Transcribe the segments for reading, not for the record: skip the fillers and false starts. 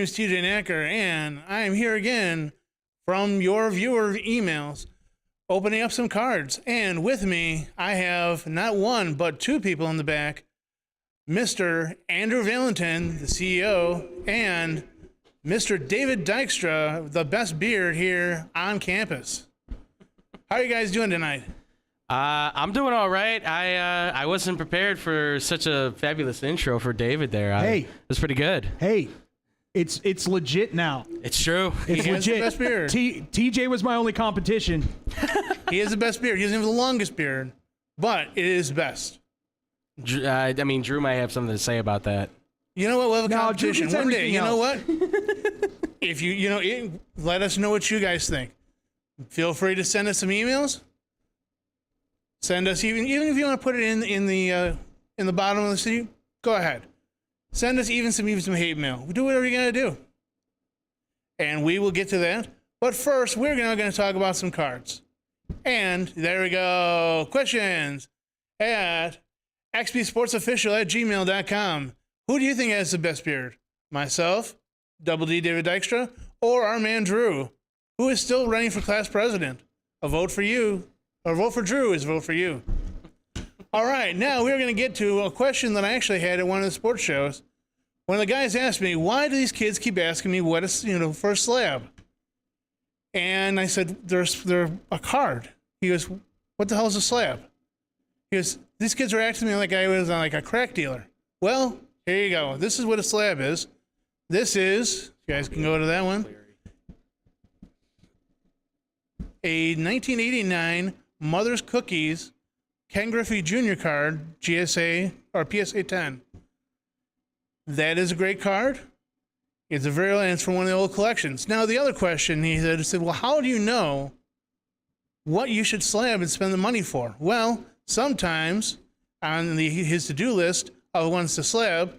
is TJ Nacker, and I am here again from your viewer emails, opening up some cards. And with me, I have not one, but two people in the back, Mr. Andrew Valentin, the CEO, and Mr. David Dykstra, the best beard here on campus. How are you guys doing tonight? I'm doing all right. I wasn't prepared for such a fabulous intro for David there. It was pretty good. Hey, it's legit now. It's true. It's legit. The best beard. TJ was my only competition. He has the best beard. He doesn't have the longest beard, but it is best. I mean, Drew might have something to say about that. You know what? We'll have a competition one day. You know else. what? If let us know what you guys think. Feel free to send us some emails. Send us even if you want to put it in the bottom of the city. Go ahead. Send us even some hate mail. Do whatever you gotta do, and we will get to that. But first, we're now going to talk about some cards. And there we go. Questions at xbsportsofficial@gmail.com. Who do you think has the best beard? Myself, Double D David Dykstra, or our man Drew, who is still running for class president? A vote for you, or a vote for Drew is a vote for you. All right, now we're going to get to a question that I actually had at one of the sports shows. One of the guys asked me, why do these kids keep asking me what is, for a slab? And I said, they're a card. He goes, what the hell is a slab? He goes, these kids are acting to me like I was like a crack dealer. Well, here you go. This is what a slab is. This is, you guys can go to that one, a 1989 Mother's Cookies Ken Griffey Jr. card, GSA or PSA 10. That is a great card. It's it's from one of the old collections. Now, the other question he said, well, how do you know what you should slab and spend the money for? Well, sometimes on his to-do list of ones to slab,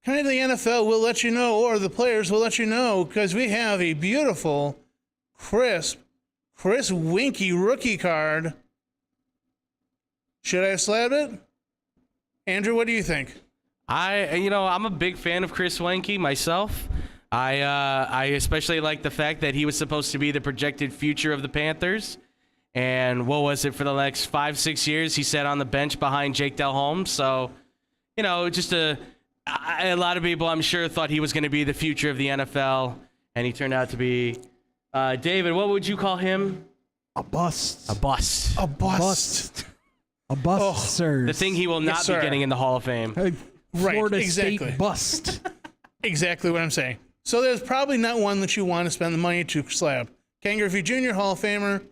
kind of the NFL will let you know, or the players will let you know, because we have a beautiful, crisp Chris Winky rookie card. Should I slab it? Andrew, what do you think? I'm a big fan of Chris Wenke myself. I especially like the fact that he was supposed to be the projected future of the Panthers. And what was it for the next 5-6 years? He sat on the bench behind Jake Del Holmes. So, just a lot of people, I'm sure, thought he was going to be the future of the NFL. And he turned out to be, David, what would you call him? A bust. A bust. A bust. A bust, sir. The thing he will not be getting in the Hall of Fame. Florida exactly. State bust. Exactly what I'm saying. So there's probably not one that you want to spend the money to slab. Ken Griffey Jr., Hall of Famer.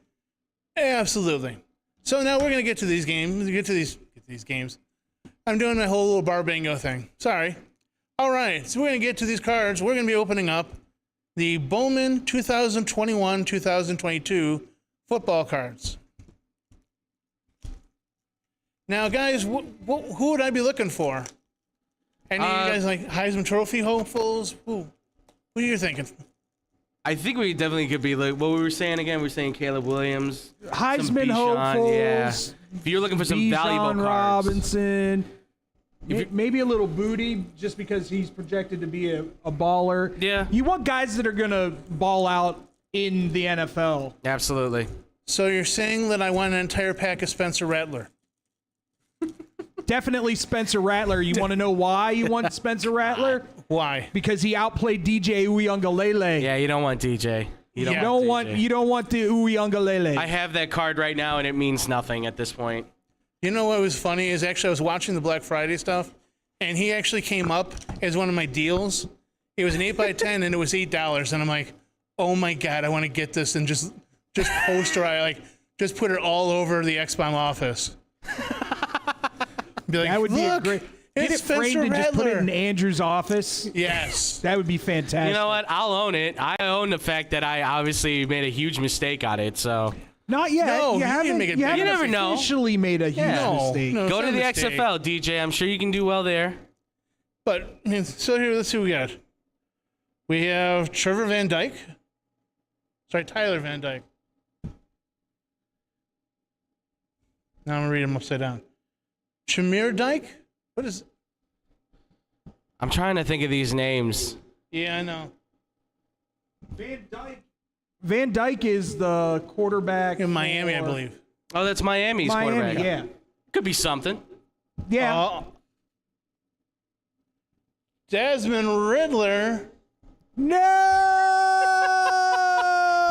Absolutely. So now we're going to get to these games. These games. I'm doing my whole little bar bingo thing. Sorry. All right. So we're going to get to these cards. We're going to be opening up the Bowman 2021-2022 football cards. Now, guys, who would I be looking for? Any of you guys like Heisman Trophy hopefuls? Who are you thinking? I think we definitely could be like what we were saying again. We were saying Caleb Williams, Heisman hopefuls. Yeah. If you're looking for some valuable cards, Robinson. Maybe a little Booty, just because he's projected to be a baller. Yeah. You want guys that are gonna ball out in the NFL. Absolutely. So you're saying that I want an entire pack of Spencer Rattler? Definitely Spencer Rattler. You want to know why you want Spencer Rattler? Why? Because he outplayed DJ Uiagalelei. Yeah, you don't want DJ. You don't want the Uiagalelei. I have that card right now, and it means nothing at this point. You know what was funny is actually I was watching the Black Friday stuff, and he actually came up as one of my deals. It was an 8x10, and it was $8, and I'm like, oh my god, I want to get this and just just put it all over the X-Bomb office. Be like, that would be a great. Get it framed and just put it in Andrew's office. Yes. That would be fantastic. You know what? I'll own it. I own the fact that I obviously made a huge mistake on it, so. Not yet. No, you haven't never know. Officially made a huge mistake. No, go to the XFL, DJ. I'm sure you can do well there. But, so here, let's see what we got. We have Tyler Van Dyke. Now I'm going to read them upside down. Shamir Dyke? What is... I'm trying to think of these names. Yeah, I know. Van Dyke is the quarterback In Miami, I for believe. Oh, that's Miami's Miami, quarterback. yeah. Could be something. Yeah. Desmond Riddler No!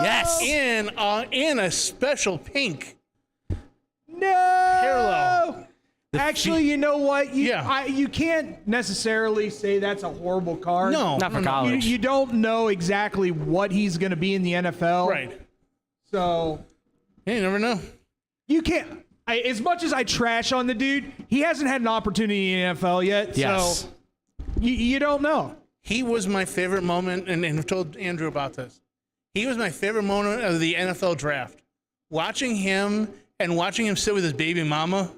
Yes. in a special pink No! parallel. Actually, you know what? Yeah. You can't necessarily say that's a horrible card. No, Not for no, no. college. You don't know exactly what he's going to be in the NFL. Right. So Yeah, you never know. you can't. As much as I trash on the dude, he hasn't had an opportunity in the NFL yet. Yes. So you don't know. He was my favorite moment, and I've told Andrew about this. He was my favorite moment of the NFL draft. Watching him sit with his baby mama,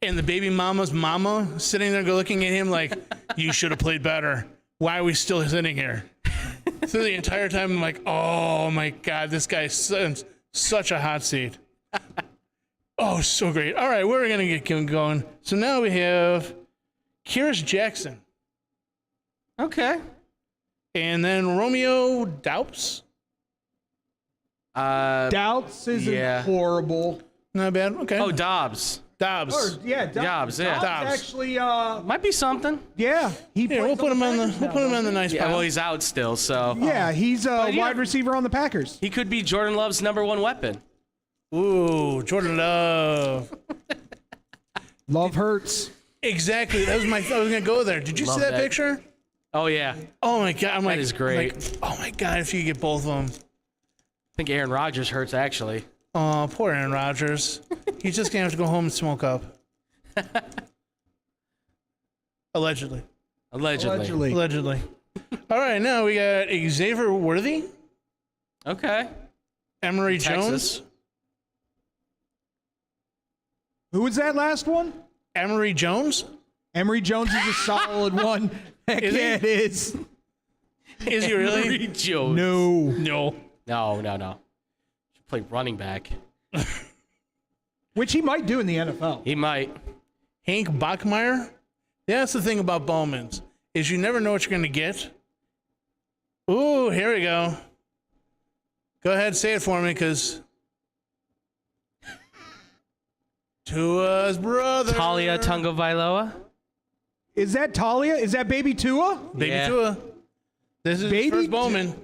and the baby mama's mama sitting there looking at him like, you should have played better. Why are we still sitting here? Through the entire time, I'm like, oh my God, this guy's such a hot seat. Oh, so great. All right, we're going to get him going. So now we have Kyrus Jackson. Okay. And then Romeo Doubs. Doubts isn't yeah. horrible. Not bad. Okay. Oh, Dobbs. Dobbs. Or, yeah, Dobbs, yeah. Dobbs. Actually, Might be something. yeah. Yeah, we'll put him on the nice Yeah, pile. well, he's out still, so Yeah, he's a yeah. wide receiver on the Packers. he could be Jordan Love's #1 weapon. Ooh, Jordan Love. Love hurts. Exactly. I was gonna go there. Did you Love see that that. picture? Oh yeah, Oh my God. I'm like, is great. oh my God, if you could get both of them. I think Aaron Rodgers hurts actually. Oh, poor Aaron Rodgers. He's just gonna have to go home and smoke up. Allegedly. Allegedly. All right, now we got Xavier Worthy, Okay. Emory Texas. Jones. Who was that last one? Emory Jones. Emory Jones is a solid one. Heck Is he? yeah, it is. Is he really? Emory Jones. No. No. Should play running back. Which he might do in the NFL. He might. Hank Bachmeier. Yeah, that's the thing about Bowman's, is you never know what you're going to get. Ooh, here we go. Go ahead, say it for me, because Tua's brother. Talia Tagovailoa. Is that Talia? Is that Baby Tua? Baby Yeah. Tua. This is Baby first Bowman.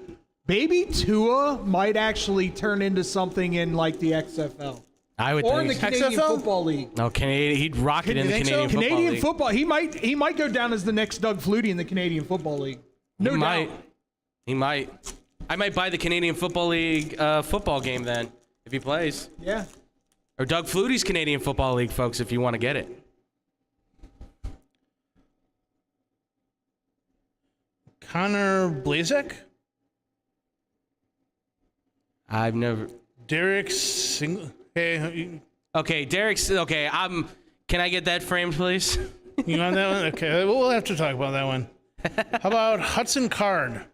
Baby Tua might actually turn into something in like the XFL I would or in the think. Canadian XFL? Football League. No, Canadian. He'd rock it in the think so? Canadian Football Canadian League. football. He might go down as the next Doug Flutie in the Canadian Football League. No He doubt. might. He might. I might buy the Canadian Football League football game then if he plays. Yeah. Or Doug Flutie's Canadian Football League, folks, if you want to get it. Connor Blazek. I've never. Derek Sing. Hey, Okay, Derek's. Okay, Can I get that framed, please? you on that one? Okay, we'll have to talk about that one. How about Hudson Card?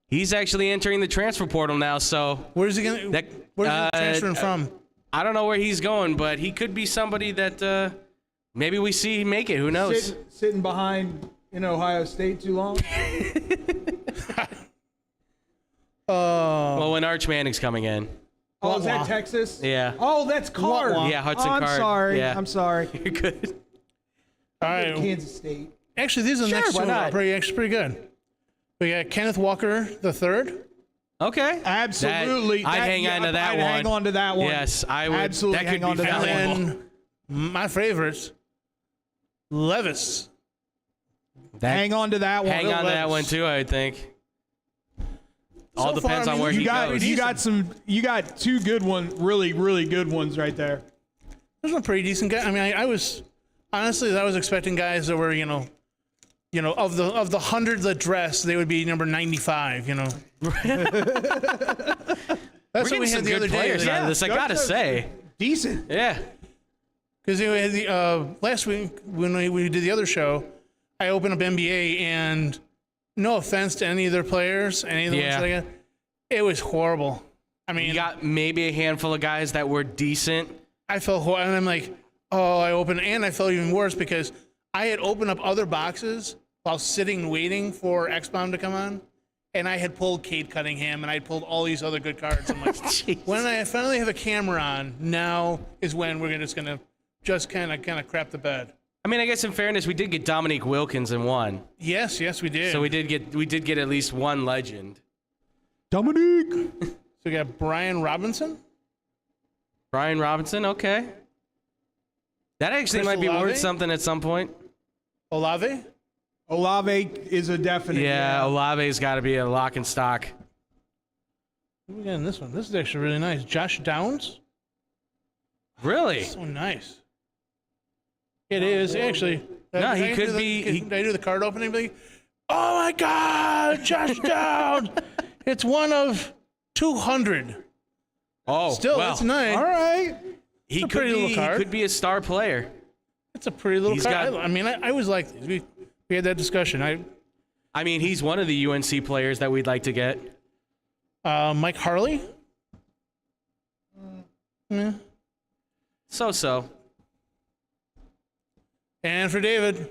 He's actually entering the transfer portal now, so Where's he gonna? Where's he transferring from? I don't know where he's going, but he could be somebody that maybe we see make it. Who knows? Sitting behind in Ohio State too long. Well, when Arch Manning's coming in. Oh, is that Texas? Yeah. Oh, that's Card. Wah-wah. Yeah, Hudson I'm Card. sorry. Yeah. I'm sorry. You're good. All right. Kansas State. Actually, these are the Sure, next why two. not? Pretty good. We got Kenneth Walker III. Okay. Absolutely. I'd hang on to that I'd one. hang on to that one. Yes, I would. Absolutely That could hang on be to that one. valuable. And my favorites, Levis. Hang on to that one. Hang on to that one too, I would think. All So far, depends I mean, on where you he got- goes. You got two good ones, really good ones right there. Those are pretty decent guys. I mean, I was honestly, I was expecting guys that were, of the 100 that dress, they would be number 95. That's We're what getting we some had the good other day. players out of this, I Yeah, gotta say. Decent. Yeah. Because last week when we did the other show, I opened up NBA, and no offense to any of their players, any of the ones Yeah. that I got, it was horrible. I mean, You got maybe a handful of guys that were decent. I felt horrible, and I'm like, oh, I felt even worse because I had opened up other boxes while sitting waiting for X-Bomb to come on. And I had pulled Cade Cunningham, and I had pulled all these other good cards. I'm like, when I finally have a camera on, now is when we're just gonna kind of crap the bed. I mean, I guess in fairness, we did get Dominique Wilkins in one. Yes, we did. So we did get at least one legend. Dominique. So we got Brian Robinson. Brian Robinson, okay. That actually Chris might be Olave? worth something at some point. Olave. Olave is a definite. Yeah, Olave's got to be a lock and stock. Who we got in this one? This is actually really nice. Josh Downs. Really? So nice. It is actually. No, he could Did be. I do the card opening? Be like, oh my God, Josh Downs! It's one of 200. Oh, Still, well, that's nice. All right. He a could pretty little be. card. He could be a star player. It's a pretty little He's card. got- I mean, I was like, we had that discussion. I mean, he's one of the UNC players that we'd like to get. Mike Harley. Yeah. So. And for David,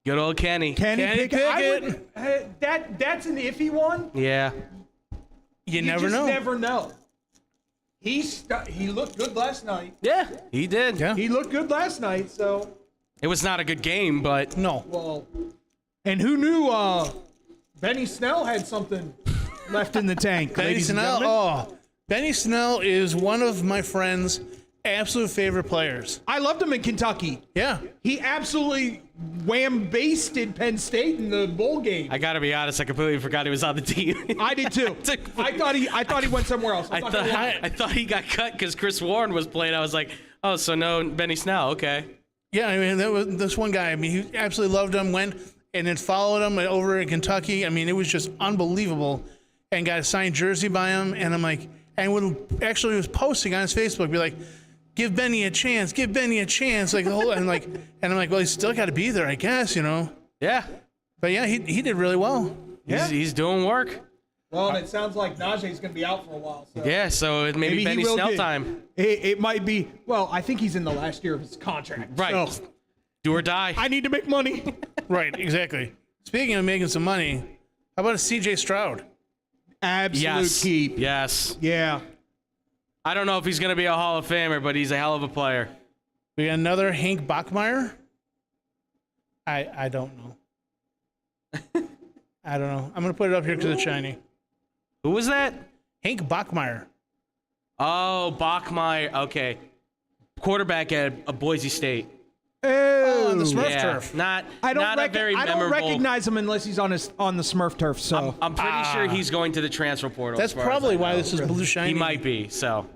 Good old Kenny. Kenny Pickett. That's an iffy one. Yeah. you You never just know. never know. He looked good last night. Yeah, he did. Yeah. He looked good last night. So It was not a good game, but No. well, and who knew? Benny Snell had something left in the tank. Benny ladies and Snell. gentlemen. Oh, Benny Snell is one of my friend's absolute favorite players. I loved him in Kentucky. Yeah. He absolutely wham-basted Penn State in the bowl game. I gotta be honest, I completely forgot he was on the team. I did too. I thought he went somewhere else. I thought he got cut because Chris Warren was playing. I was like, oh, so no Benny Snell, okay. Yeah, I mean, that was this one guy. I mean, he absolutely loved him, went and then followed him over in Kentucky. I mean, it was just unbelievable. And got a signed jersey by him. And I'm like, and would actually was posting on his Facebook, be like, give Benny a chance, give Benny a chance. Like, the whole, and I'm like, well, he's still got to be there, I guess, you know. Yeah. But yeah, he did really well. He's doing work. Well, and it sounds like Najee's going to be out for a while. So. Yeah, so it may be Maybe Benny he will Snell get- time. It might be. Well, I think he's in the last year of his contract. Right. So Do or die. I need to make money. Right, exactly. Speaking of making some money, how about a CJ Stroud? Absolute Yes. keep. Yes. Yeah. I don't know if he's going to be a Hall of Famer, but he's a hell of a player. We got another Hank Bachmeier. I don't know. I don't know. I'm going to put it up here because it's shiny. Who was that? Hank Bachmeier. Oh, Bachmeier. Okay. Quarterback at Boise State. Oh, on the Smurf Yeah. turf. Not I don't, a very I don't memorable. recognize him unless he's on the Smurf turf. So I'm pretty sure he's going to the transfer portal. That's as far as probably I why know. this is blue shiny. He might be, so.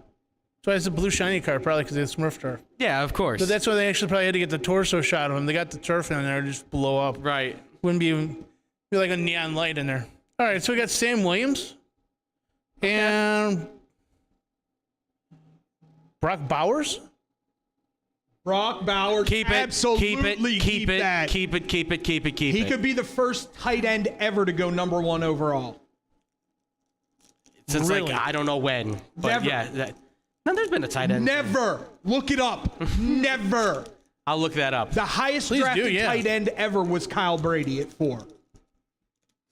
That's why it's a blue shiny card, probably because it's Smurf turf. Yeah, of course. But that's why they actually probably had to get the torso shot of him. They got the turf in there, just blow up. right. Wouldn't be like a neon light in there. All right, so we got Sam Williams and Brock Bowers. Brock Bowers, Keep it. absolutely Keep it. that. Keep it. He could be the first tight end ever to go number 1 overall. Since Really? like I don't know when, but Never. yeah. No, there's been a tight end. Never. Look it up. Never. I'll look that up. The highest Please do, drafted yeah. tight end ever was Kyle Brady at 4.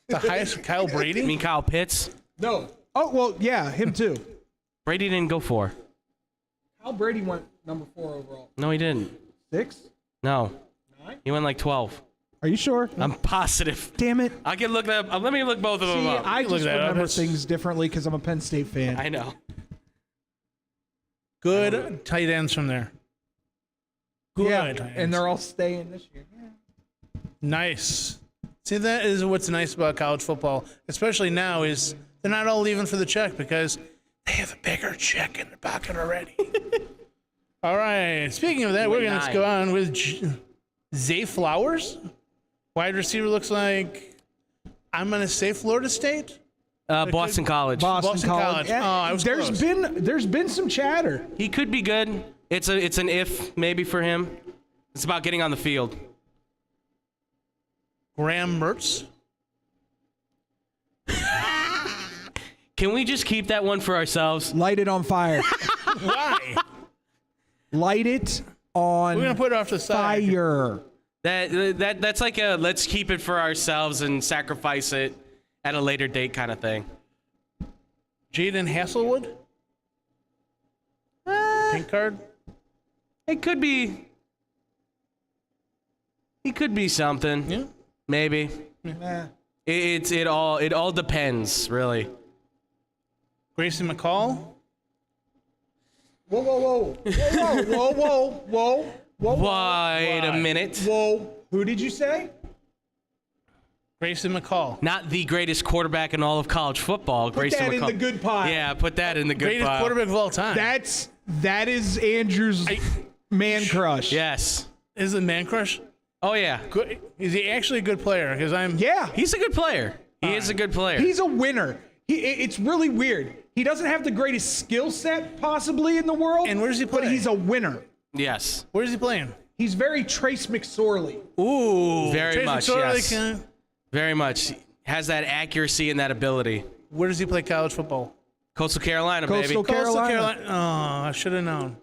The highest Kyle Brady. You mean Kyle Pitts? No. Oh, well, yeah, him too. Brady didn't go 4. Kyle Brady went number 4 overall. No, he didn't. 6? No. 9? He went like 12. Are you sure? I'm positive. Damn it. I can look that up. Let me look both of them See, up. I Look just that up. remember It's- things differently because I'm a Penn State fan. I know. Good tight ends from there. Good yeah, tight ends. and they're all staying this year. Nice. See, that is what's nice about college football, especially now, is they're not all leaving for the check because they have a bigger check in their pocket already. All right. Speaking of that, we're going to go on with Zay Flowers. Wide receiver looks like, I'm going to say Florida State. Boston College. Boston College. Yeah, Oh, I was there's close. there's been some chatter. He could be good. It's an if maybe for him. It's about getting on the field. Graham Mertz. Can we just keep that one for ourselves? Light it on fire. Why? Light it on We're going to put it off to the side. fire. That's like a let's keep it for ourselves and sacrifice it at a later date kind of thing. Jaden Hasselwood? Pink card? It could be. He could be something. Yeah. Maybe. Nah. It all depends, really. Grayson McCall? Whoa, whoa, whoa. Whoa, whoa, whoa, whoa, whoa. Wait a minute. Whoa. Who did you say? Grayson McCall. Not the greatest quarterback in all of college football. Put Grayson that in McCall. the good pile. Yeah, put that in the good Greatest pile. quarterback of all time. That is Andrew's man crush. Yes. Is it man crush? Oh yeah. Good. Is he actually a good player? Because Yeah. He's a good player. He is a good player. He's a winner. It's really weird. He doesn't have the greatest skill set possibly in the world. And where does he But play? he's a winner. Yes. Where's he playing? He's very Trace McSorley. Ooh. Very Trace much, McSorley yes. can- Very much. Has that accuracy and that ability. Where does he play college football? Coastal Carolina, Coastal baby. Carolina. Coastal Carolina. Oh, I should have known.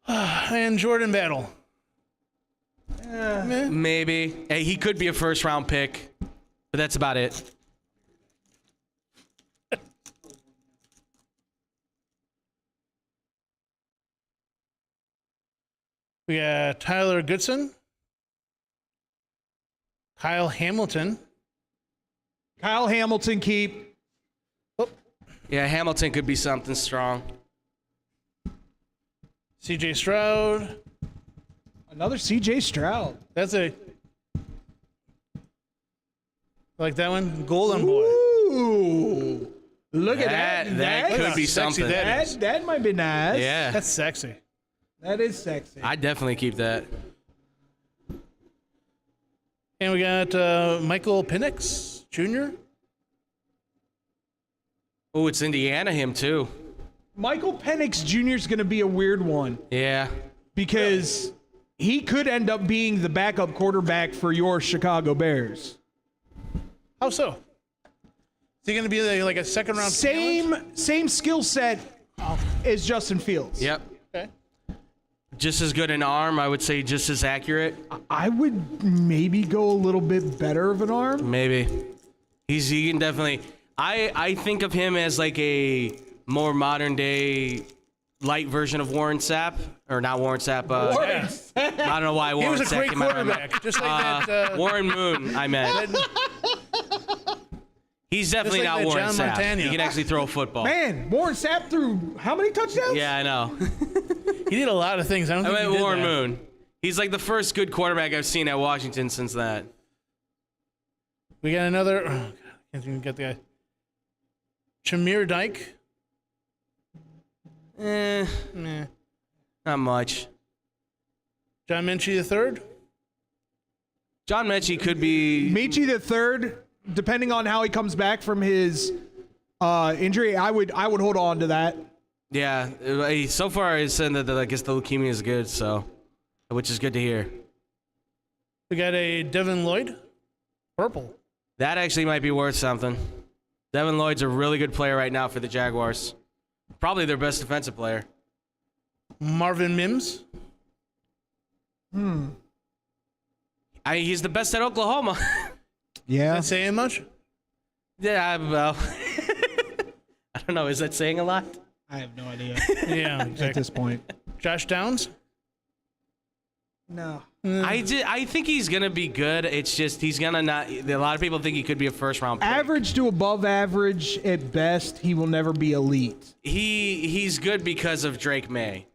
And Jordan Battle. Meh. Maybe. Hey, he could be a first round pick, but that's about it. We got Tyler Goodson. Kyle Hamilton. Kyle Hamilton keep. Yeah, Hamilton could be something strong. CJ Stroud. Another CJ Stroud. That's a. Like that one? Golden Boy. Ooh. Look at that. That Look could how be sexy something. that is. That might be nice. Yeah. That's sexy. That is sexy. I'd definitely keep that. And we got Michael Penix Jr. Oh, it's Indiana him too. Michael Penix Jr. is going to be a weird one Yeah. because he could end up being the backup quarterback for your Chicago Bears. How so? Is he going to be like a second round talent? Same skill set as Justin Fields. Yep. Okay. Just as good an arm, I would say just as accurate. I would maybe go a little bit better of an arm. Maybe. He can definitely I think of him as like a more modern day light version of Warren Sapp. Or not Warren Sapp. Warren I don't know why He Warren was a Sapp great came out of my mouth. quarterback. Just like that. Warren Moon, I meant. He's definitely like not that Warren John Sapp. Montana. He can actually throw a football. Man, Warren Sapp threw how many touchdowns? Yeah, I know. He did a lot of things. I don't I think he meant did Warren that. Moon. He's like the first good quarterback I've seen at Washington since that. We got another. Oh, God, I can't even get the guy. Shamir Dyke. Meh, not much. John Minchie III. John Mechie could be. Michi the third, depending on how he comes back from his injury, I would hold on to that. Yeah, so far he's saying that I guess the leukemia is good, so which is good to hear. We got a Devin Lloyd. Purple. That actually might be worth something. Devin Lloyd's a really good player right now for the Jaguars. Probably their best defensive player. Marvin Mims. He's the best at Oklahoma. Yeah. Not saying much. Yeah, well, I don't know. Is that saying a lot? I have no idea Yeah, at exactly. this point. Josh Downs. No. I think he's gonna be good. It's just he's gonna not. A lot of people think he could be a first round pick. Average to above average at best. He will never be elite. He's good because of Drake May.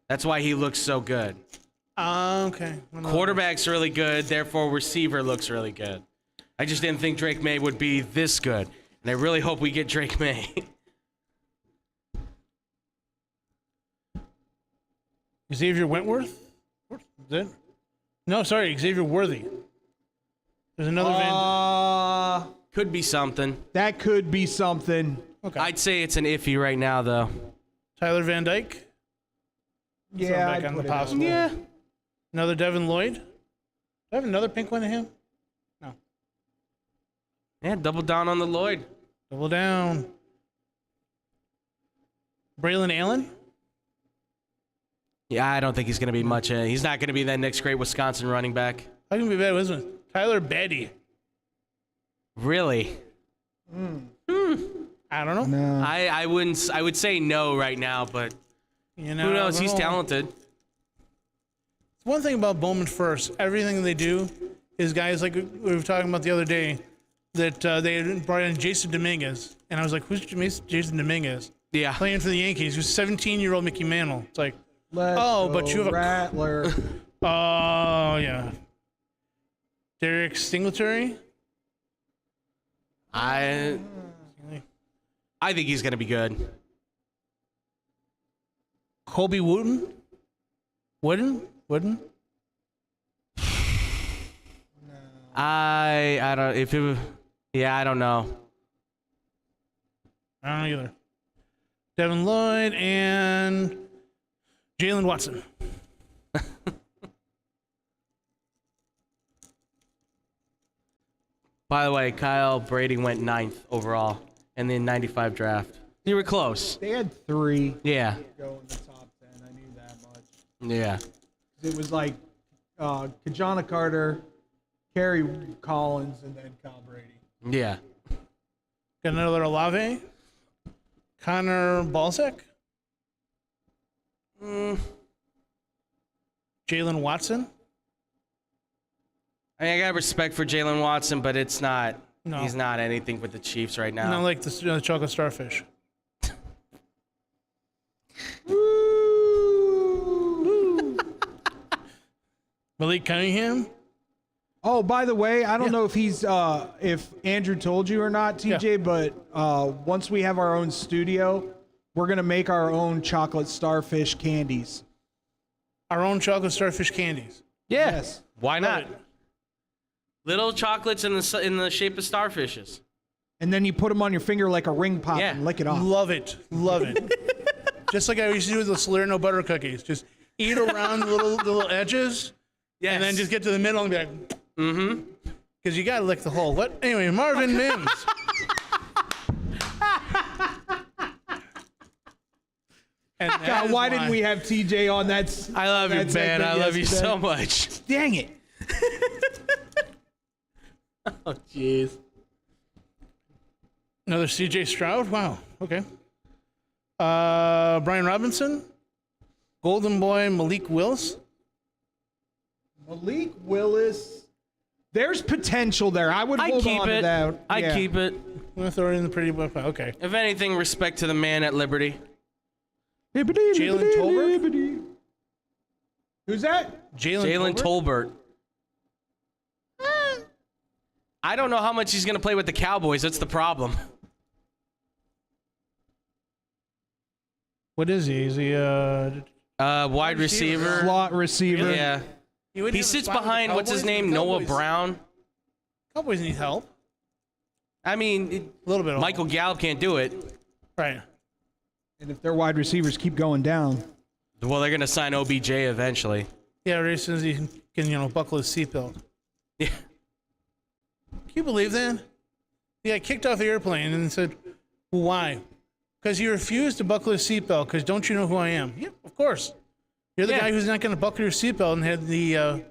That's why he looks so good. Okay. Quarterback's really good, therefore receiver looks really good. I just didn't think Drake May would be this good, and I really hope we get Drake May. Xavier Wentworth. Is it? No, sorry, Xavier Worthy. There's another Could be something. That could be something. Okay. I'd say it's an iffy right now, though. Tyler Van Dyke. Yeah, back I'd on put the it out possible. there. Yeah. Another Devin Lloyd. Do I have another pink one to him? No. Yeah, double down on the Lloyd. Double down. Braylon Allen. Yeah, I don't think he's going to be much. He's not going to be that next great Wisconsin running back. How can he be bad, wasn't it? Tyler Betty. Really? I don't know. No. I wouldn't. I would say no right now, but You know, who knows? I don't He's know. talented. One thing about Bowman First, everything they do is guys like we were talking about the other day that they had brought in Jason Dominguez, and I was like, "Who's Jason Dominguez?" Yeah. Playing for the Yankees, who's 17-year-old Mickey Mantle. It's like, Let's oh, but go, you have a Rattler. oh yeah, Derek Singletary. I think he's going to be good. Kobe Wooten. Wooden. I don't. If it. Yeah, I don't know. I don't know either. Devin Lloyd and Jalen Watson. By the way, Kyle Brady went 9th overall in the 95 draft. You were close. They had 3 Yeah. go in the top 10. I knew that much. Yeah. It was like Kajana Carter, Kerry Collins, and then Kyle Brady. Yeah. Got another Olave. Connor Balzac. Jalen Watson. I mean, I got respect for Jalen Watson, but it's not. No. He's not anything with the Chiefs right now. Not like the chocolate starfish. Malik Cunningham. Oh, by the way, I don't know if he's if Andrew told you or not, TJ, but once we have our own studio, we're gonna make our own chocolate starfish candies. Our own chocolate starfish candies. Yeah. Yes. Why not? Love it. Little chocolates in the shape of starfishes. And then you put them on your finger like a ring pop Yeah. and lick it off. Love it. Love it. Just like I used to do with the Salerno butter cookies. Just eat around the little edges, Yes. and then just get to the middle and be like, because you got to lick the whole. What? Anyway, Marvin Mims. And that God, is why didn't we have TJ on that? I love you, that man. segment I love you yesterday? so much. Dang it. Oh, jeez. Another CJ Stroud? Wow. Okay. Brian Robinson. Golden Boy Malik Willis. Malik Willis. There's potential there. I would I'd hold keep on to it. that. I'd Yeah. keep it. I'm going to throw it in the pretty book. Okay. If anything, respect to the man at Liberty. Jalen Tolbert? Who's that? Jalen Tolbert. I don't know how much he's going to play with the Cowboys. That's the problem. What is he? Is he Wide receiver. Slot receiver. Yeah. He sits behind, what's his name? Noah Brown. Cowboys need help. I mean, A little bit. Of Michael Gallup can't do it. Right. And if their wide receivers keep going down, Well, they're going to sign OBJ eventually. Yeah, right as soon as he can, buckle his seatbelt. Yeah. Can you believe that? He got kicked off the airplane and said, why? Because he refused to buckle his seatbelt because don't you know who I am? Yeah, of course. You're the Yeah. guy who's not going to buckle your seatbelt and had the...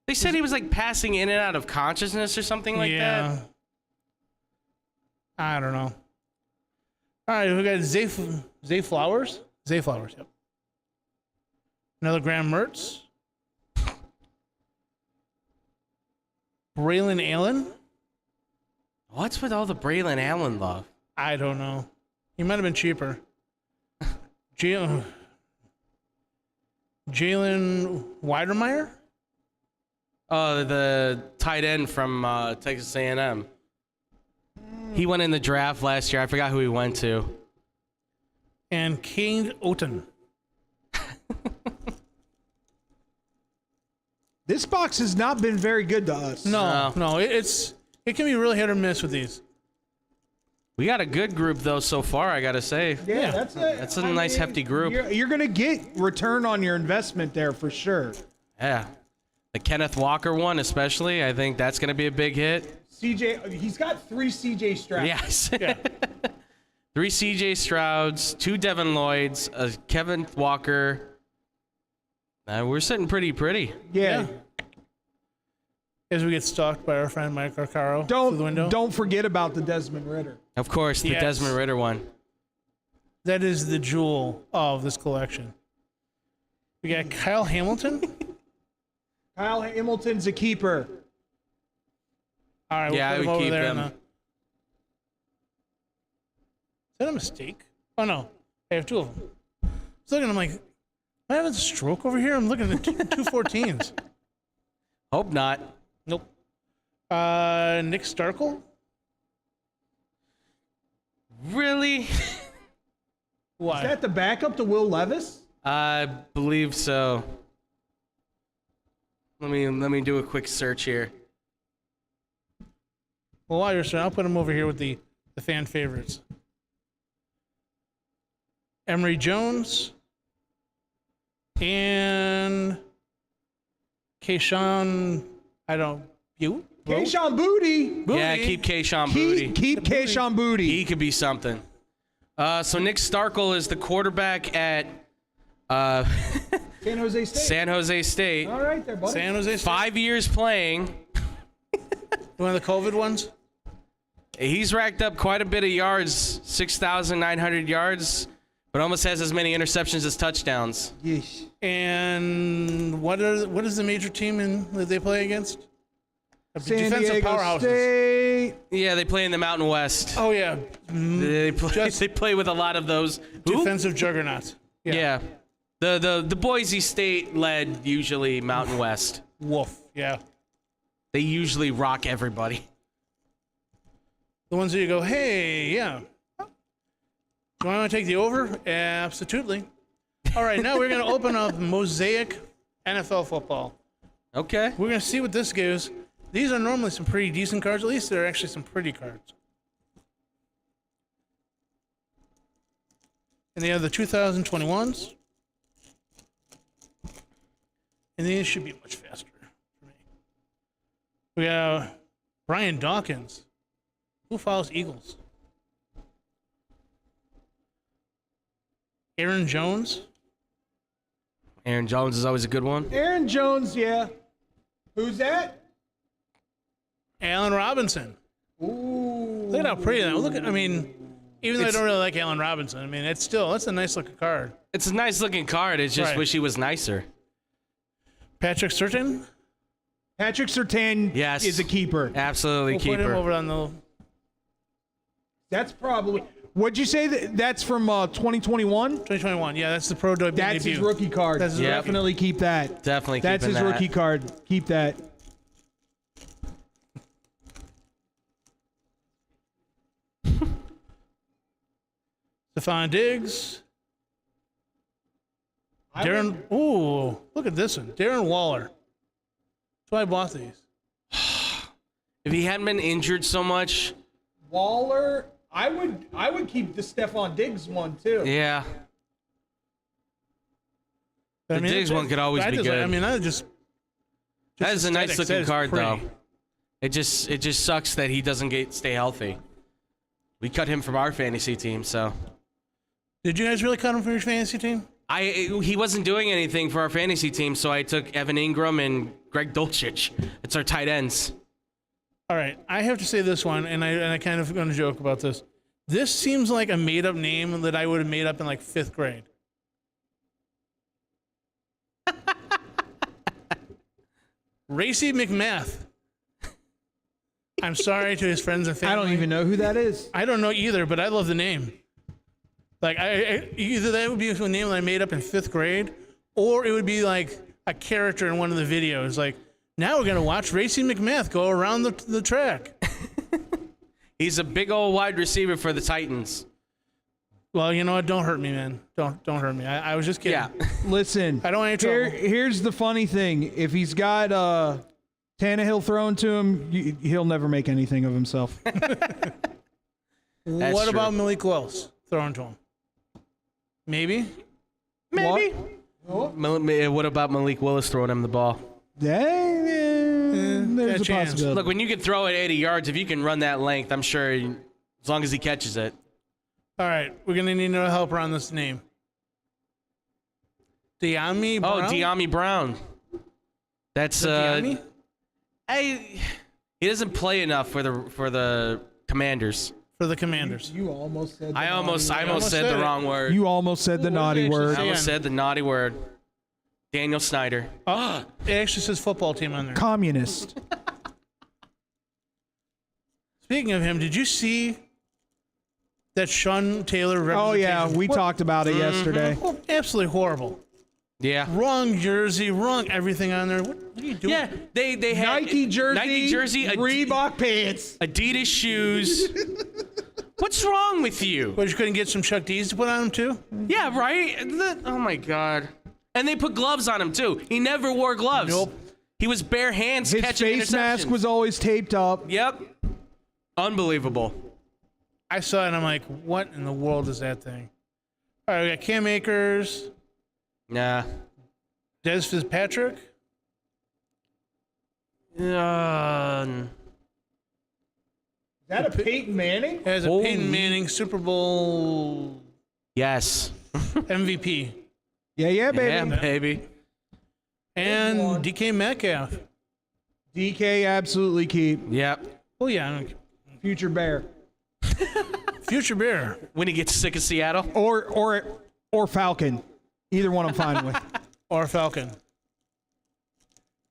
They said he was like passing in and out of consciousness or something like that. I don't know. All right, we got Zay Flowers. Zay Flowers, yep. Another Graham Mertz. Braylon Allen. What's with all the Braylon Allen love? I don't know. He might have been cheaper. Jalen Weidermeyer. Oh, the tight end from Texas A&M. He went in the draft last year. I forgot who he went to. And Kane Oten. this box has not been very good to us. No, it can be really hit or miss with these. We got a good group though so far, I gotta say. Yeah, that's a nice hefty group. You're gonna get return on your investment there for sure. Yeah, the Kenneth Walker one especially. I think that's gonna be a big hit. CJ, he's got 3 CJ Strouds. Yes. Yeah. 3 CJ Strouds, 2 Devin Lloyds, a Kevin Walker, We're sitting pretty. Yeah. As we get stalked by our friend Mike Arcaro through the window. Don't forget about the Desmond Ritter. Of course, the Yes. Desmond Ritter one. That is the jewel of this collection. We got Kyle Hamilton. Kyle Hamilton's a keeper. All right, Yeah, I we'll put would him over keep there them. Is that a mistake? Oh no, I have two of them. I was looking, I'm like, am I having a stroke over here? I'm looking at two 14s. Hope not. Nope. Nick Starkel. Really? Why? Is that the backup to Will Levis? I believe so. Let me do a quick search here. Well, while you're saying, I'll put him over here with the fan favorites. Emery Jones and Kayshawn. Kayshawn Booty. Yeah, keep Kayshawn Booty. Keep Kayshawn Booty. He could be something. So Nick Starkel is the quarterback at San Jose State. San Jose State. All right there, buddy. San Jose State. 5 years playing. One of the COVID ones. He's racked up quite a bit of yards, 6,900 yards, but almost has as many interceptions as touchdowns. Yeesh. And what is the major team that they play against? San Defensive Diego powerhouses. State. Yeah, they play in the Mountain West. Oh yeah, They play with a lot of those. Who? defensive juggernauts. Yeah. The Boise State led usually Mountain West. Woof. Yeah. They usually rock everybody. The ones that you go, hey, yeah. Do you want to take the over? Absolutely. All right, now we're going to open up Mosaic NFL football. Okay. We're going to see what this gives. These are normally some pretty decent cards. At least they're actually some pretty cards. And they have the 2021s. And these should be much faster for me. We got Brian Dawkins. Who follows Eagles? Aaron Jones. Aaron Jones is always a good one. Aaron Jones, yeah. Who's that? Allen Robinson. Ooh. Look at how pretty that. Look at. I mean, even though I don't really like Allen Robinson, I mean, that's a nice looking card. It's a nice looking card. It's just Right. wish he was nicer. Patrick Surtain. Patrick Surtain Yes. is a keeper. Absolutely We'll put him keeper. over on the. That's probably. What'd you say that's from 2021? 2021. Yeah, that's the pro debut. That's his rookie card. That's his Yep. rookie. Definitely keep that. Definitely That's keeping his that. rookie card. Keep that. Stephon Diggs. Darren. Ooh, look at this one. Darren Waller. That's why I bought these. If he hadn't been injured so much, Waller. I would keep the Stephon Diggs one too. yeah. I The Diggs one could always be good. I mean, I just That is a nice aesthetics, that looking is card, pretty. though. It just sucks that he doesn't stay healthy. We cut him from our fantasy team, so Did you guys really cut him from your fantasy team? he wasn't doing anything for our fantasy team, so I took Evan Ingram and Greg Dulcich. It's our tight ends. All right, I have to say this one, and I kind of going to joke about this. This seems like a made-up name that I would have made up in like 5th grade. Racy McMath. I'm sorry to his friends and family. I don't even know who that is. I don't know either, but I love the name. Like either that would be a name that I made up in 5th grade, or it would be like a character in one of the videos. Like, now we're gonna watch Racy McMath go around the track. He's a big old wide receiver for the Titans. Well, you know what? Don't hurt me, man. Don't hurt me. I was just kidding. Yeah. Listen, I don't want any trouble. Here's the funny thing: if he's got Tannehill thrown to him, he'll never make anything of himself. What true. about Malik Willis thrown to him? Maybe. Maybe. What about Malik Willis throwing him the ball? There's got a a chance. possibility. Look, when you can throw it 80 yards, if you can run that length, I'm sure, as long as he catches it. All right, we're gonna need no help around this name. De'Ami Oh, Brown? De'Ami Brown. That's De'Ami? he doesn't play enough for the Commanders. For the Commanders. You almost said. I almost said said the it. wrong word. You almost said the What naughty did they word. I say? almost said the naughty word. Daniel Snyder. Oh, it actually says football team on there. Communist. Speaking of him, did you see that Sean Taylor Oh yeah, representation? we talked about it yesterday. Oh, absolutely horrible. Yeah. Wrong jersey, wrong everything on there. What are you doing? Yeah, they had Nike jersey, Reebok pants. Adidas shoes. What's wrong with you? But you couldn't get some Chuck D's to put on him too? Yeah, right? Oh my god. And they put gloves on him too. He never wore gloves. Nope. He was bare hands His catching face mask interceptions. was always taped up. Yep. Unbelievable. I saw it and I'm like, what in the world is that thing? All right, we got Cam Akers, Nah. Des Fitzpatrick. Is that a Peyton Manning? As a Holy- Peyton Manning Super Bowl Yes. MVP. Yeah, baby. Yeah, baby. And DK Metcalf. DK absolutely keep. Yep. Oh, yeah. Future Bear. Future Bear. When he gets sick of Seattle. Or Falcon. Either one I'm fine with. Or Falcon.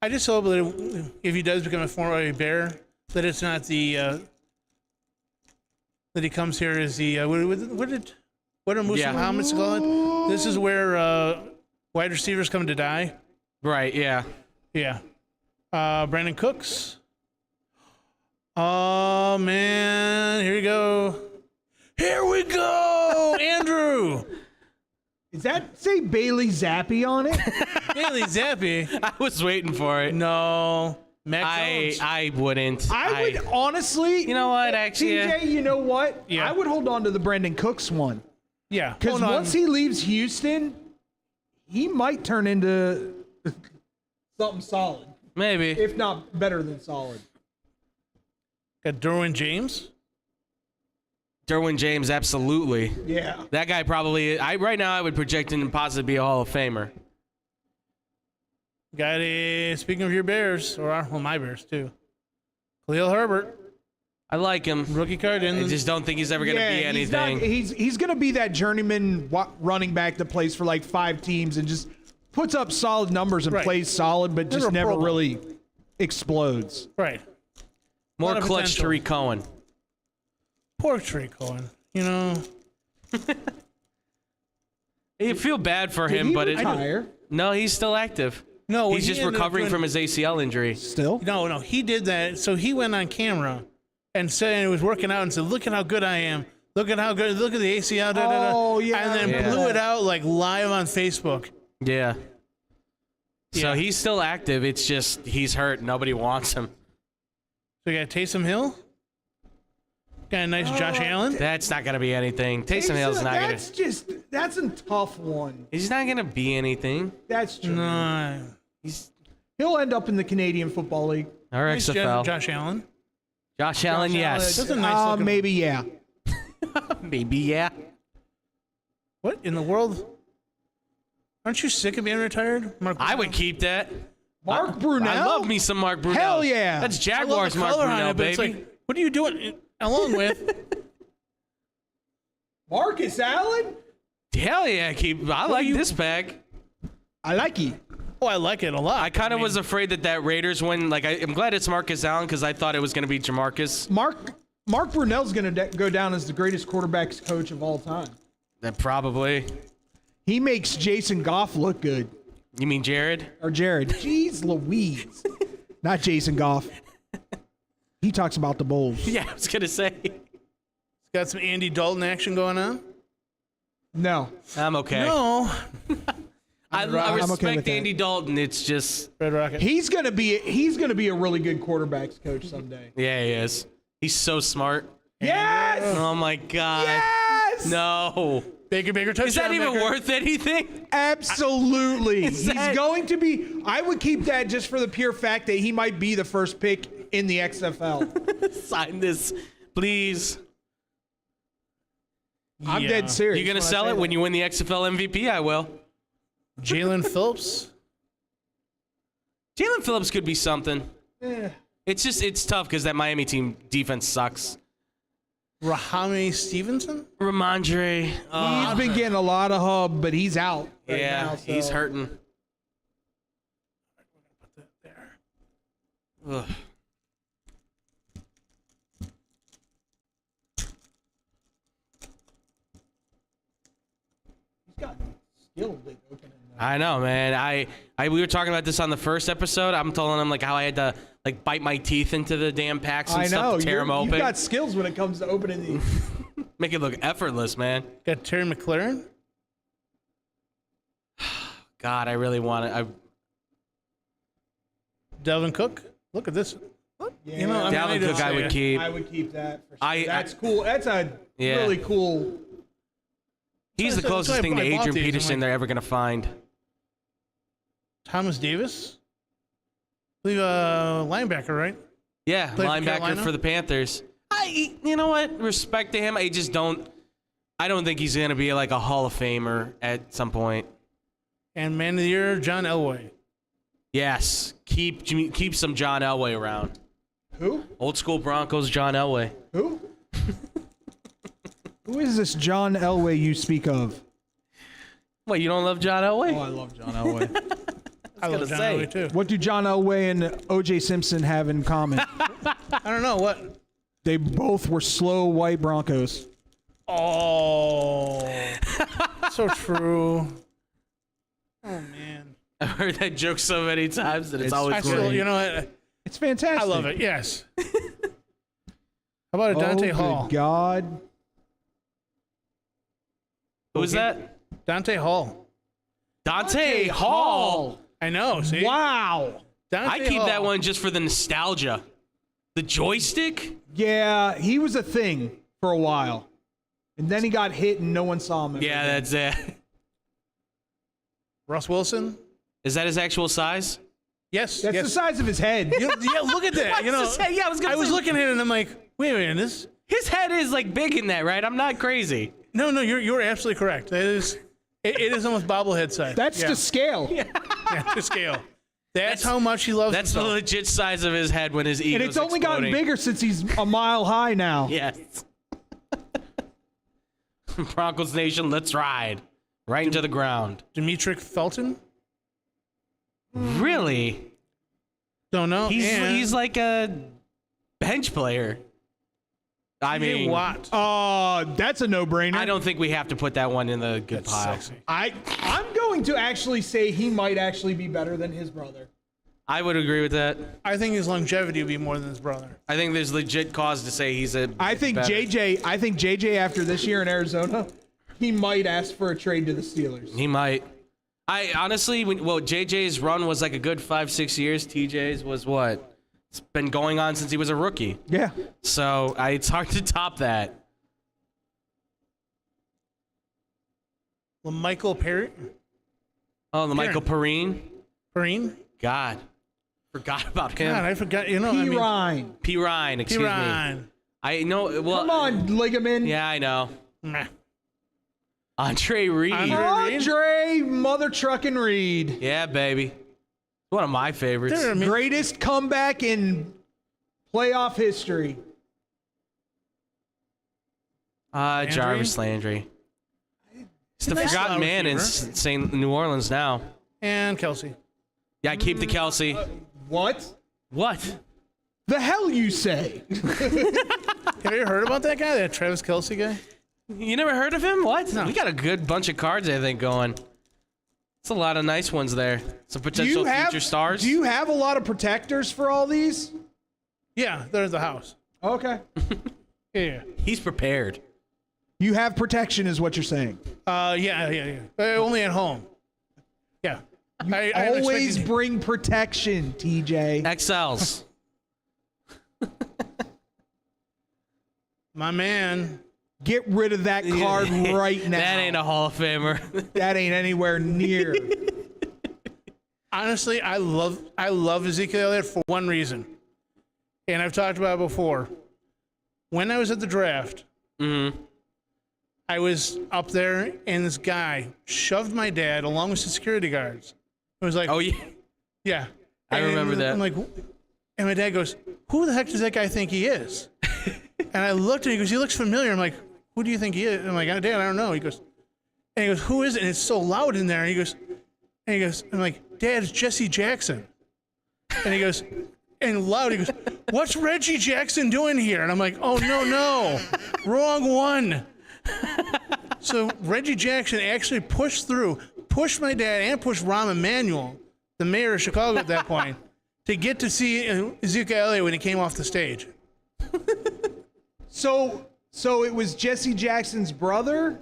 I just hope that if he does become a former Bear, that it's not the that he comes here as the what are Musa Muhammad's call it? This is where wide receivers come to die. Right, yeah. Yeah. Brandon Cooks. Oh man, here we go. Here we go, Andrew. Does that say Bailey Zappi on it? Bailey Zappi. I was waiting for it. No. Mac Jones. I wouldn't. I would honestly. You know what, actually? TJ, you know what? Yeah. I would hold on to the Brendan Cooks one. Yeah. Because Hold on. once he leaves Houston, he might turn into something solid. Maybe. If not better than solid. Got Derwin James. Derwin James, absolutely. Yeah. That guy probably, right now I would project him to possibly be a Hall of Famer. Got speaking of your Bears, or well, my Bears too. Khalil Herbert, I like him. rookie card in. I just don't think he's ever going to be anything. He's going to be that journeyman running back that plays for like 5 teams and just puts up solid numbers and Right. plays solid, but just Never never Pro Bowl. really explodes. Right. More lot of clutch potential. Tariq Cohen. Poor Trey Cohen. You know. You feel bad for Did him, he but retire? no, he's still active. No, He's he just ended up recovering doing- from his ACL injury. Still? No, he did that. So he went on camera and said he was working out and said, "Look at how good I am. Look at how good. Look at the ACL." Da, da, da. Oh, yeah, And I then remember blew that. it out like live on Facebook. Yeah. So Yeah. he's still active. It's just he's hurt. Nobody wants him. So you got Taysom Hill. Got a nice Josh Allen. That's not going to be anything. Taysom Hill's not going to. That's a tough one. He's not going to be anything. That's true. No. He's He'll end up in the Canadian Football League. or Nice XFL. Josh Allen. Josh Allen, yes. That's a nice looking. Maybe, yeah. Maybe, yeah. What in the world? Aren't you sick of being retired, Mark? I would keep that. Mark Brunell? I love me some Mark Brunell. Hell yeah. That's I love Jaguars the Mark color on Brunell, it, but it's baby. like, what are you doing along with? Marcus Allen? Hell yeah, I like this bag. I like it. Oh, I like it a lot. I kind of was afraid that Raiders win. Like, I'm glad it's Marcus Allen because I thought it was going to be Jamarcus. Mark Brunell's going to go down as the greatest quarterbacks coach of all time. That probably. He makes Jason Goff look good. You mean Jared? Or Jared. Jeez Louise. Not Jason Goff. He talks about the Bulls. Yeah, I was going to say. Got some Andy Dalton action going on. No. I'm okay. No, I I'm okay respect with that. Andy Dalton. It's just, Red Rocket. He's gonna be a really good quarterbacks coach someday. yeah, he is. He's so smart. Yes! Oh, my God. Yes! No. Baker touchdown. Is that even Baker. worth anything? Absolutely. Is He's that- going to be. I would keep that just for the pure fact that he might be the first pick in the XFL. Sign this, please. I'm Yeah. dead serious. You going to when I sell say it when that. you win the XFL MVP? I will. Jalen Phillips. Jalen Phillips could be something. Eh. It's tough because that Miami team defense sucks. Rahami Stevenson. Ramondre. He's been getting a lot of hub, but he's out. Right Yeah, now, so. he's hurting. Put that there. Ugh. He's got skill big opening. I know, man. We were talking about this on the first episode. I'm telling him like how I had to like bite my teeth into the damn packs and I stuff know. to tear them You've open. got skills when it comes to opening these. Make it look effortless, man. Got Terry McLaren. God, I really want it. Delvin Cook. Look at this. Yeah. You know, I mean, Dalvin I Cook, just I say would it. keep. I would keep that for sure. That's cool. That's a Yeah. really cool. He's the That's why closest thing to I bought Adrian these. I'm Peterson like- they're ever gonna find. Thomas Davis. I believe linebacker, right? Yeah, Played for linebacker Carolina? for the Panthers. You know what? Respect to him. I don't think he's gonna be like a Hall of Famer at some point. And man of the year, John Elway. Yes, keep some John Elway around. Who? Old school Broncos, John Elway. Who? Who is this John Elway you speak of? What, you don't love John Elway? Oh, I love John Elway. I love John say. Elway too. What do John Elway and O.J. Simpson have in common? I don't know what. They both were slow white Broncos. Oh, so true. Oh man, I've heard that joke so many times that it's always I great. still, you know what? It's fantastic. I love it. Yes. How about a Dante oh, Hall? Good God. Who was that? Dante Hall. Dante Hall. I know. See. Wow. Dante I keep Hall. that one just for the nostalgia. The joystick? Yeah, he was a thing for a while. And then he got hit and no one saw him. ever Yeah, again. that's it. Russ Wilson. Is that his actual size? Yes. That's yes. the size of his head. Yeah, look at that. You know, Yeah, I was gonna I was say- looking at it and I'm like, wait a minute, this. His head is like big in that, right? I'm not crazy. No, you're absolutely correct. It is almost bobblehead size. That's yeah. to scale. Yeah, to scale. That's how much he loves That's the himself. legit size of his head when his ego. And it's only gotten bigger since he's a mile high now. Yes. Broncos Nation, let's ride right into the ground. Demetric Felton. Really? Don't know. He's like a bench player. I mean, Watt. That's a no-brainer. I don't think we have to put that one in the good pile. Sexy. I'm going to actually say he might actually be better than his brother. I would agree with that. I think his longevity would be more than his brother. I think there's legit cause to say he's a. I think better. JJ after this year in Arizona, he might ask for a trade to the Steelers. He might. I honestly, JJ's run was like a good 5-6 years. TJ's was what? It's been going on since he was a rookie. Yeah. So it's hard to top that. Michael Perry. Oh, the Michael Perrine. Perrine. God. Forgot about him. God, I forgot. You know, P. I mean, Ryan. P. Ryan, excuse me. Ryan. I know. Well, Come on, ligament. Yeah, I know. Nah. Andre Reed. Andre Mother Truckin' Reed. Yeah, baby. One of my favorites. Dude, I mean, Greatest comeback in playoff history. Jarvis Landry. He's the Nice forgotten slot man in receiver. St. New Orleans now. and Kelsey. Yeah, I keep the Kelsey. What? What? The hell you say? Have you heard about that guy, that Travis Kelsey guy? You never heard of him? What? No. We got a good bunch of cards, I think, going. It's a lot of nice ones there. Some potential future stars. Do you have a lot of protectors for all these? Yeah, they're at the house. Okay. Yeah. He's prepared. You have protection is what you're saying. Yeah. Only at home. Yeah. I Always expected- bring protection, TJ. XLs. my man. Get rid of that card right now. That ain't a Hall of Famer. That ain't anywhere near. Honestly, I love Ezekiel Elliott for one reason. And I've talked about it before. When I was at the draft, Mm-hmm. I was up there, and this guy shoved my dad along with the security guards. It was like, Oh, yeah. yeah. I remember that. I'm like, and my dad goes, who the heck does that guy think he is? And I looked at him, he goes, he looks familiar. I'm like, who do you think he is? And I'm like, Dad, I don't know. He goes, who is it? And it's so loud in there. And he goes, I'm like, Dad, it's Jesse Jackson. And he goes, and loud, he goes, what's Reggie Jackson doing here? And I'm like, oh, no, wrong one. So Reggie Jackson actually pushed my dad and pushed Rahm Emanuel, the mayor of Chicago at that point, to get to see Ezekiel Elliott when he came off the stage. So it was Jesse Jackson's brother?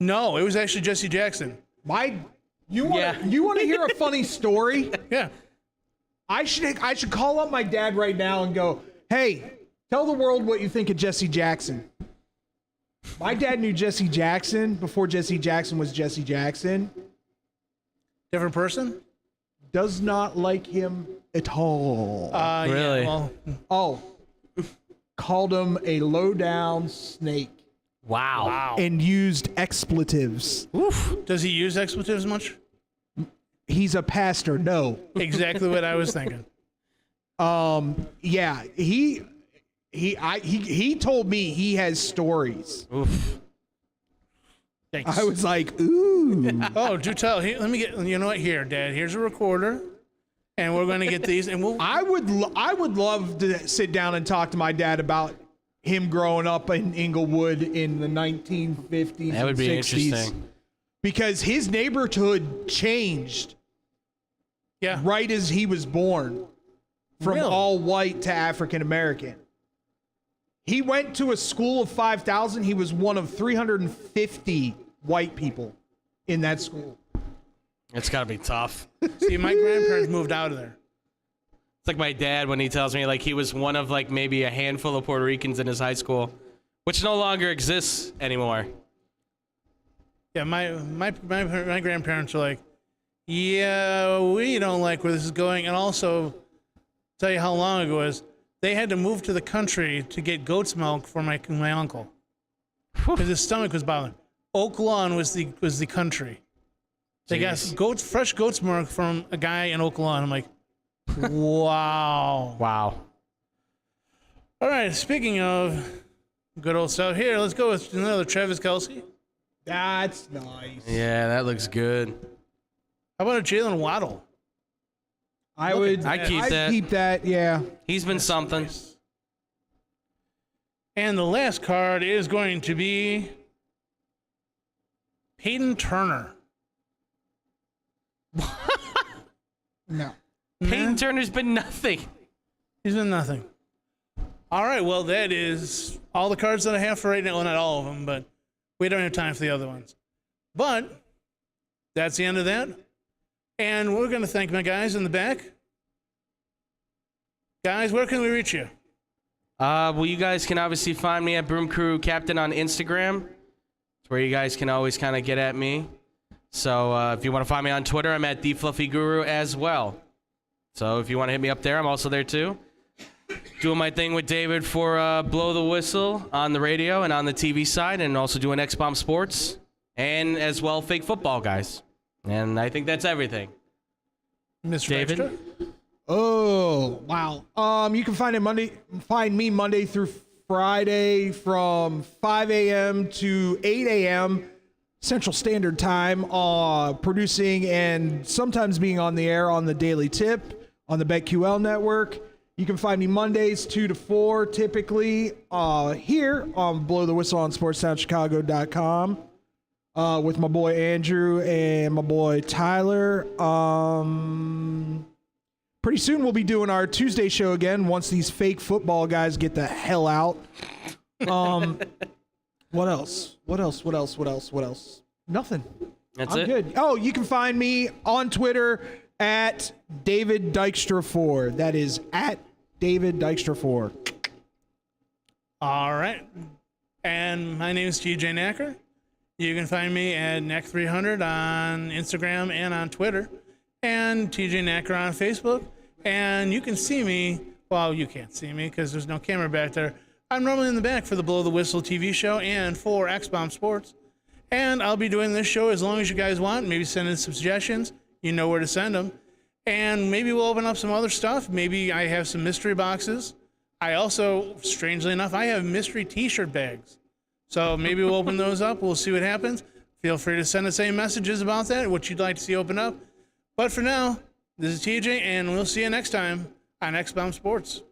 No, it was actually Jesse Jackson. You want to hear a funny story? Yeah. I should call up my dad right now and go, hey, tell the world what you think of Jesse Jackson. My dad knew Jesse Jackson before Jesse Jackson was Jesse Jackson. Different person? Does not like him at all. Really? Yeah, well, Called him a low-down snake Wow. and used expletives. Oof. does he use expletives much? He's a pastor. No. Exactly what I was thinking. Yeah, he told me he has stories. Oof. Thanks. I was like, ooh. Oh, do tell. Let me get. You know what? Here, Dad. Here's a recorder, and we're going to get these, and we'll. I would love to sit down and talk to my dad about him growing up in Inglewood in the 1950s That would and be 60s. interesting. Because his neighborhood changed Yeah. right as he was born from Really? all white to African American. He went to a school of 5,000. He was one of 350 white people in that school. It's got to be tough. See, my grandparents moved out of there. It's like my dad when he tells me like he was one of like maybe a handful of Puerto Ricans in his high school, which no longer exists anymore. Yeah, my grandparents were like, yeah, we don't like where this is going, and also tell you how long ago it was. They had to move to the country to get goat's milk for my uncle because his stomach was bothering. Oak Lawn was the country. They Jeez. got fresh goat's milk from a guy in Oak Lawn. I'm like, wow. Wow. All right, speaking of good old stuff, here, let's go with another Travis Kelce. That's nice. Yeah, that looks good. How about a Jalen Waddle? I'd keep that. Yeah. He's been something. Nice. And the last card is going to be Peyton Turner. No. Peyton Turner's been nothing. He's been nothing. All right, well, that is all the cards that I have for right now. Well, not all of them, but we don't have time for the other ones. But that's the end of that. And we're going to thank my guys in the back. Guys, where can we reach you? Well, you guys can obviously find me at Broom Crew Captain on Instagram. It's where you guys can always kind of get at me. So if you want to find me on Twitter, I'm at TheFluffyGuru as well. So if you want to hit me up there, I'm also there too. Doing my thing with David for Blow the Whistle on the radio and on the TV side, and also doing X-Bomb Sports, and as well Fake Football Guys. And I think that's everything. Mr. David? Dykstra? Oh, wow. You can find me Monday through Friday from 5 a.m. to 8 a.m. Central Standard Time, producing and sometimes being on the air on the Daily Tip on the BetQL network. You can find me Mondays 2 to 4 typically here on Blow the Whistle on SportsTownChicago.com with my boy Andrew and my boy Tyler. Pretty soon we'll be doing our Tuesday show again once these fake football guys get the hell out. What else? Nothing. That's I'm it. good. Oh, you can find me on Twitter at David Dykstra 4. That is at David Dykstra 4. All right. And my name is TJ Nacker. You can find me at Nack300 on Instagram and on Twitter, and TJ Nacker on Facebook. And you can see me, well, you can't see me because there's no camera back there, I'm normally in the back for the Below the Whistle TV show and for X-Bomb Sports. And I'll be doing this show as long as you guys want. Maybe send in some suggestions. You know where to send them. And maybe we'll open up some other stuff. Maybe I have some mystery boxes. I also, strangely enough, I have mystery t-shirt bags. So maybe we'll open those up. We'll see what happens. Feel free to send us any messages about that, what you'd like to see open up. But for now, this is TJ, and we'll see you next time on X-Bomb Sports.